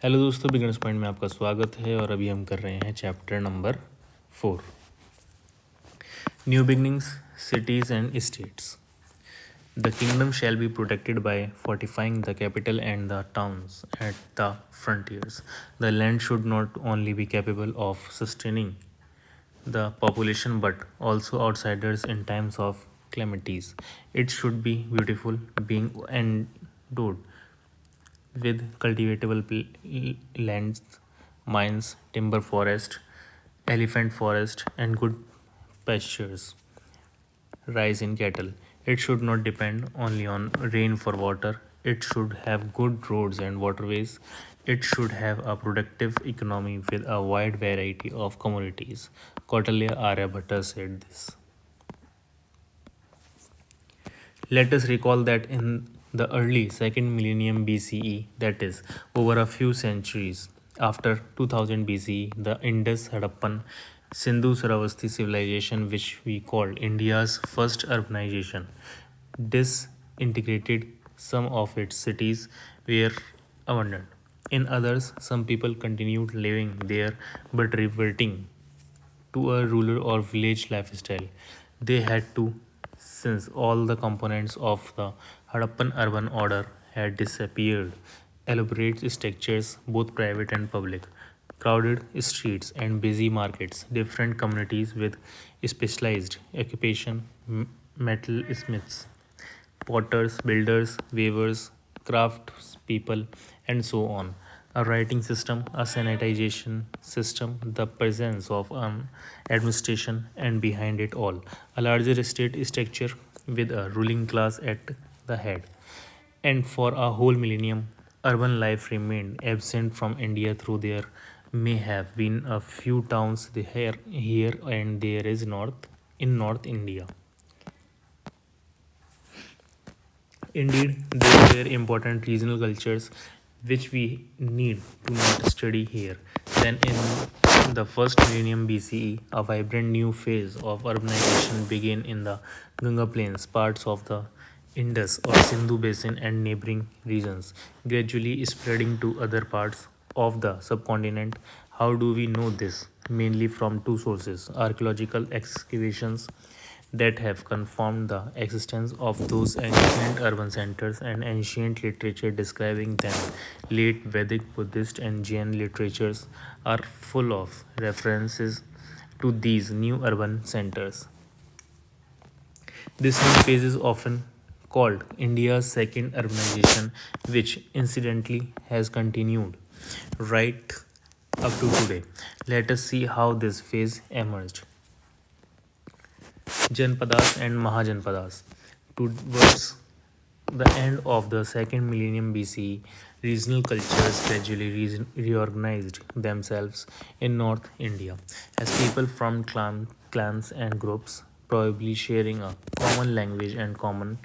Hello दोस्तों, beginners point में आपका स्वागत है और अभी हम कर रहे हैं chapter number 4, new beginnings, cities and states. The kingdom shall be protected by fortifying the capital and the towns at the frontiers. The land should not only be capable of sustaining the population but also outsiders in times of calamities. It should be beautiful, being endowed with cultivatable lands, mines, timber forest, elephant forest, and good pastures, rise in cattle. It should not depend only on rain for water. It should have good roads and waterways. It should have a productive economy with a wide variety of commodities. Kautilya Aryabhatta said this. Let us recall that in the early second millennium BCE, that is, over a few centuries after 2000 BCE, the Indus Harappan Sindhu Saravasti civilization, which we called India's first urbanization, disintegrated. Some of its cities were abandoned. In others, some people continued living there but reverting to a rural or village lifestyle. They had to, since all the components of the Harappan urban order had disappeared. Elaborate structures, both private and public, crowded streets and busy markets, different communities with specialized occupation, metal smiths, potters, builders, weavers, craftspeople, and so on. A writing system, a sanitization system, the presence of an administration, and behind it all, a larger state structure with a ruling class at the head. And for a whole millennium, urban life remained absent from India through there may have been a few towns here and there is in North India. Indeed, there were important regional cultures which we need to not study here. Then, in the first millennium BCE, a vibrant new phase of urbanization began in the Ganga Plains, parts of the Indus or Sindhu Basin, and neighboring regions, gradually spreading to other parts of the subcontinent. How do we know this? Mainly from two sources: archaeological excavations that have confirmed the existence of those ancient urban centers and ancient literature describing them. Late Vedic, Buddhist, and Jain literatures are full of references to these new urban centers. This new phase is often called India's second urbanization, which incidentally has continued right up to today. Let us see how this phase emerged. Janpadas and Mahajanpadas. Towards the end of the second millennium BCE, regional cultures gradually reorganized themselves in North India as people from clans and groups, probably sharing a common language and common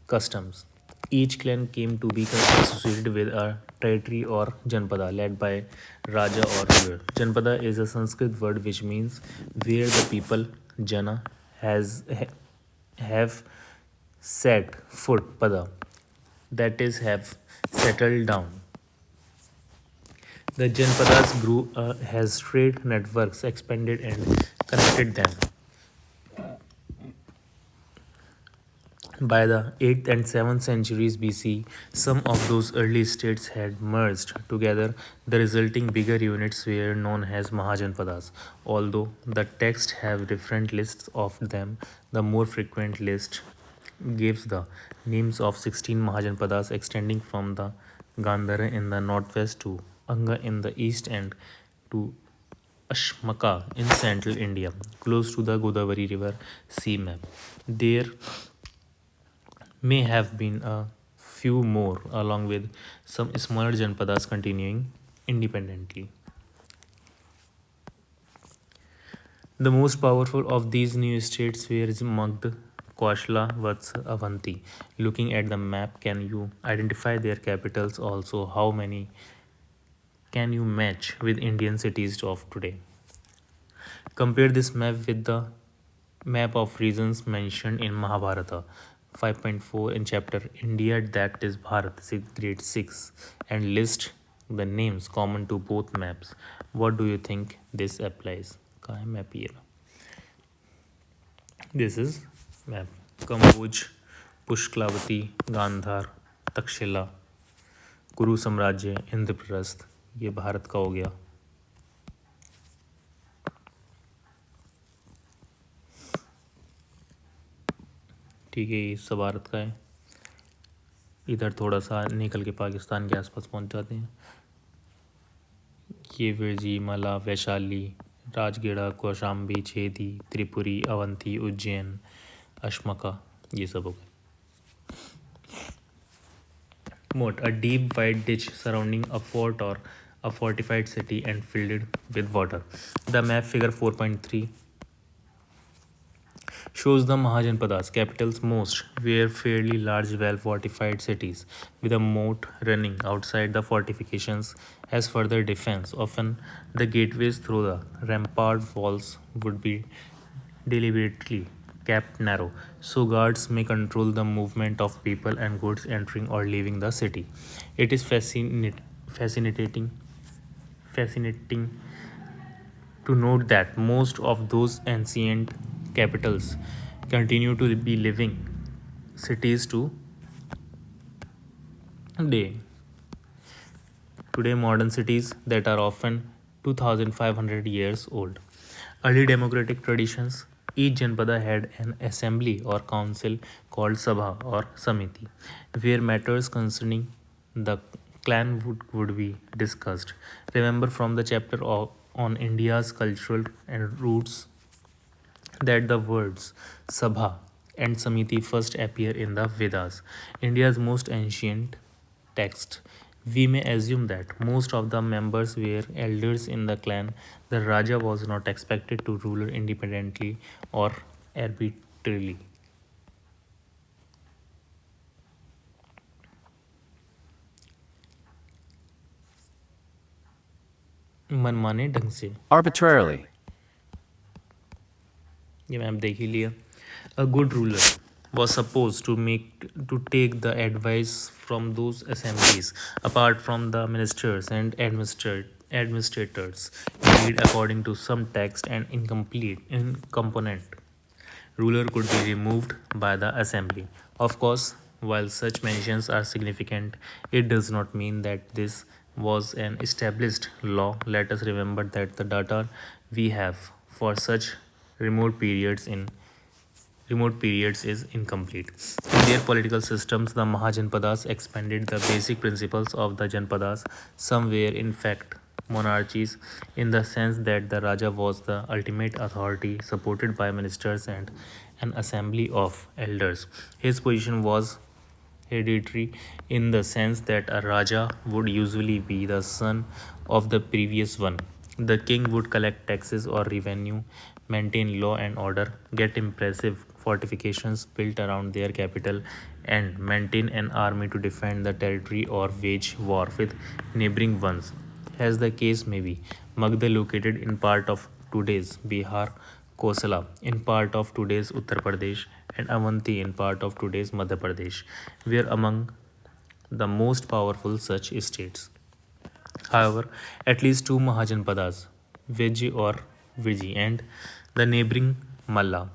customs. Each clan came to be associated with a territory or janpada led by Raja or ruler. Janpada is a Sanskrit word which means where the people, Jana, have set foot, pada, that is, have settled down. The Janpadas grew has trade networks expanded and connected them. By the 8th and 7th centuries BC, some of those early states had merged together. The resulting bigger units were known as Mahajanpadas. Although the texts have different lists of them, the more frequent list gives the names of 16 Mahajanpadas extending from the Gandhara in the northwest to Anga in the east and to Ashmaka in central India, close to the Godavari River sea map. There may have been a few more, along with some smaller Janpadas continuing independently. The most powerful of these new states were Magd, Kaushala, Vats, Avanti. Looking at the map, can you identify their capitals? Also, how many can you match with Indian cities of today? Compare this map with the map of regions mentioned in Mahabharata 5.4 in chapter India, that is Bharat, grade 6, and list the names common to both maps. What do you think this applies? कहाँ है map ये? This is map. Kamboj, Pushkalavati, Gandhara, Takshashila, कुरु साम्राज्य, इंद्रप्रस्थ, ये भारत का हो गया. ठीक है, ये सब भारत का है. इधर थोड़ा सा निकल के पाकिस्तान के आसपास पहुंच जाते हैं. ये विरजी, मला, वैशाली, राजगढ़, कौशाम्बी, छेदी, त्रिपुरी, अवंती, उज्जैन, अश्मका, ये सब हो गए. Moat, a deep wide ditch surrounding a fort or a fortified city and filled with water. The map figure 4.3 shows the Mahajanpadas capitals. Most were fairly large well fortified cities with a moat running outside the fortifications as further defense. Often the gateways through the rampart walls would be deliberately kept narrow so guards may control the movement of people and goods entering or leaving the city. It is fascinating to note that most of those ancient capitals continue to be living cities today. Today, modern cities that are often 2,500 years old. Early democratic traditions. Each Janpada had an assembly or council called Sabha or Samiti, where matters concerning the clan would be discussed. Remember from the chapter on India's cultural and roots that the words Sabha and Samiti first appear in the Vedas, India's most ancient text. We may assume that most of the members were elders in the clan. The Raja was not expected to rule independently or arbitrarily. मनमाने ढंग से. Arbitrarily. ये ma'am देख ही लिया. A good ruler was supposed to take the advice from those assemblies, apart from the ministers and administrators, made according to some text and incompetent ruler could be removed by the assembly. Of course, while such mentions are significant, it does not mean that this was an established law. Let us remember that the data we have for such remote periods in remote periods is incomplete. In their political systems, the Mahajanpadas expanded the basic principles of the Janpadas. Some were, in fact, monarchies in the sense that the Raja was the ultimate authority, supported by ministers and an assembly of elders. His position was hereditary in the sense that a Raja would usually be the son of the previous one. The king would collect taxes or revenue, maintain law and order, get impressive fortifications built around their capital, and maintain an army to defend the territory or wage war with neighboring ones. As the case may be, Magda, located in part of today's Bihar, Kosala in part of today's Uttar Pradesh, and Avanti in part of today's Madhya Pradesh, were among the most powerful such states. However, at least two Mahajanpadas, Viji or Viji, and the neighboring Malla,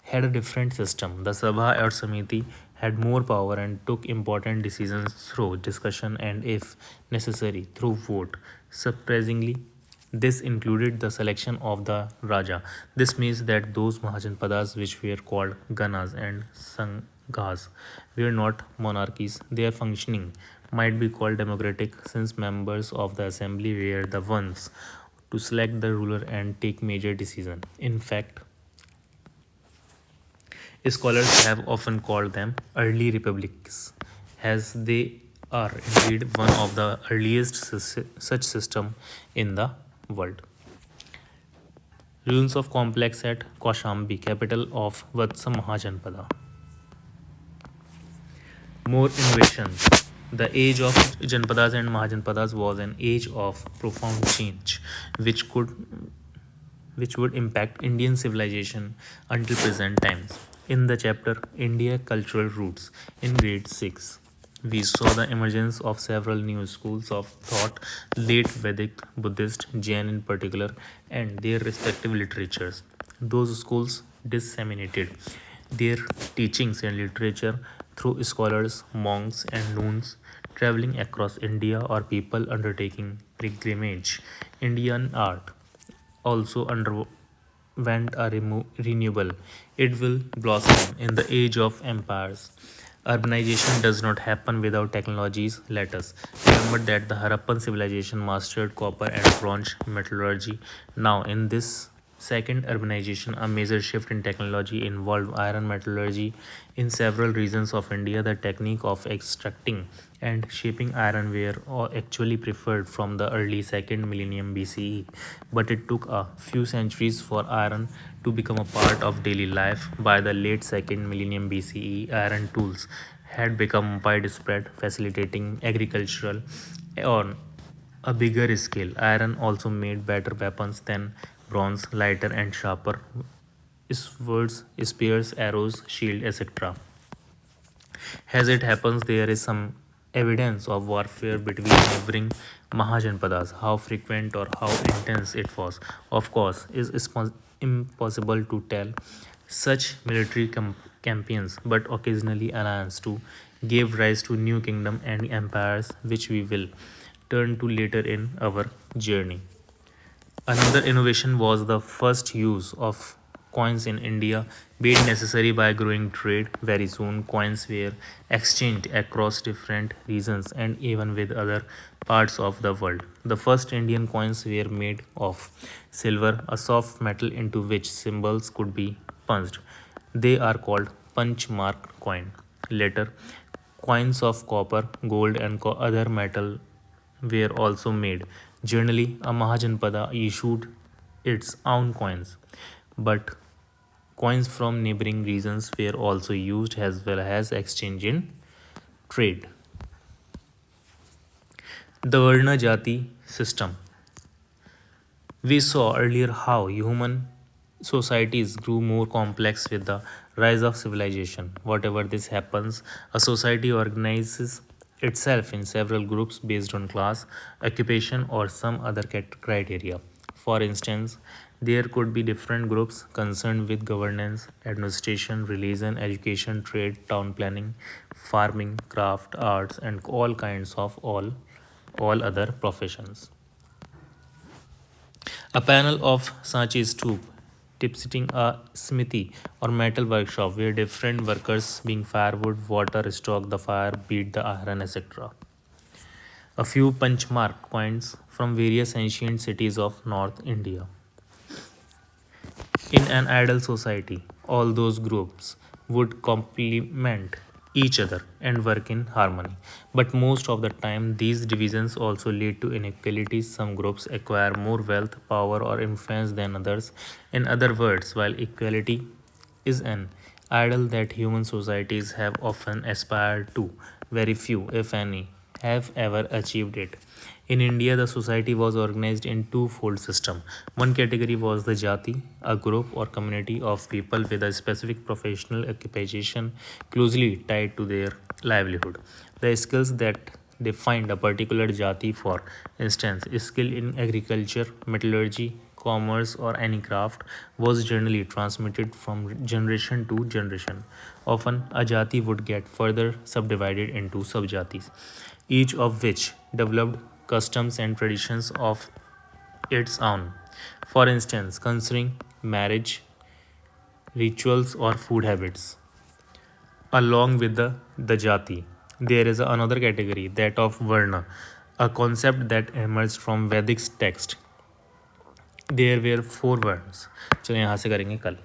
had a different system. The Sabha or Samiti had more power and took important decisions through discussion and, if necessary, through vote. Surprisingly, this included the selection of the Raja. This means that those Mahajanpadas which were called Ganas and Sanghas were not monarchies. Their functioning might be called democratic since members of the assembly were the ones to select the ruler and take major decisions. In fact, scholars have often called them early republics, as they are indeed one of the earliest such system in the world. Ruins of complex at Kaushambi, capital of Vatsa Mahajanpada. More innovations. The age of Janpadas and Mahajanpadas was an age of profound change, which would impact Indian civilization until present times. In the chapter India Cultural Roots in grade 6, We saw the emergence of several new schools of thought, late Vedic, Buddhist, Jain in particular, and their respective literatures. Those schools disseminated their teachings and literature through scholars, monks, and nuns traveling across India or people undertaking pilgrimage. Indian art also underwent a renewal. It will blossom in the age of empires. Urbanization does not happen without technologies. Let us remember that the Harappan civilization mastered copper and bronze metallurgy. Now, in this second urbanization, a major shift in technology involved iron metallurgy in several regions of India. The technique of extracting and shaping iron were actually preferred from the early second millennium BCE, but it took a few centuries for iron to become a part of daily life. By the late second millennium BCE, iron tools had become widespread, facilitating agricultural on a bigger scale. Iron also made better weapons than bronze, lighter and sharper swords, spears, arrows, shield, etc. As it happens, there is some evidence of warfare between neighboring Mahajanpadas. How frequent or how intense it was, of course, is impossible to tell. Such military campaigns, but occasionally alliance to gave rise to new kingdom and empires, which we will turn to later in our journey. Another innovation was the first use of coins in India, made necessary by growing trade. Very soon, coins were exchanged across different regions and even with other parts of the world. The first Indian coins were made of silver, a soft metal into which symbols could be punched. They are called punch mark coin. Later, coins of copper, gold, and other metal were also made. Generally, a Mahajanpada issued its own coins, but coins from neighboring regions were also used as well as exchange in trade. The Varna Jati system. We saw earlier how human societies grew more complex with the rise of civilization. Whatever this happens, a society organizes itself in several groups based on class, occupation, or some other criteria. For instance, there could be different groups concerned with governance, administration, religion, education, trade, town planning, farming, craft, arts, and all kinds of all other professions. A panel of Sanchi's tube depicting a smithy or metal workshop where different workers being firewood, water, stoke the fire, beat the iron, etc. A few punchmark coins from various ancient cities of North India. In an ideal society, all those groups would complement each other and work in harmony. But most of the time, these divisions also lead to inequalities. Some groups acquire more wealth, power, or influence than others. In other words, while equality is an ideal that human societies have often aspired to, very few, if any, have ever achieved it. In India, the society was organized in two-fold system. One category was the jati, a group or community of people with a specific professional occupation closely tied to their livelihood. The skills that defined a particular jati, for instance, skill in agriculture, metallurgy, commerce, or any craft, was generally transmitted from generation to generation. Often, a jati would get further subdivided into subjatis, each of which developed customs and traditions of its own. For instance, concerning marriage, rituals, or food habits. Along with the jati, there is another category, that of varna, a concept that emerged from Vedic text. There were four words. चलो यहाँ से करेंगे कल.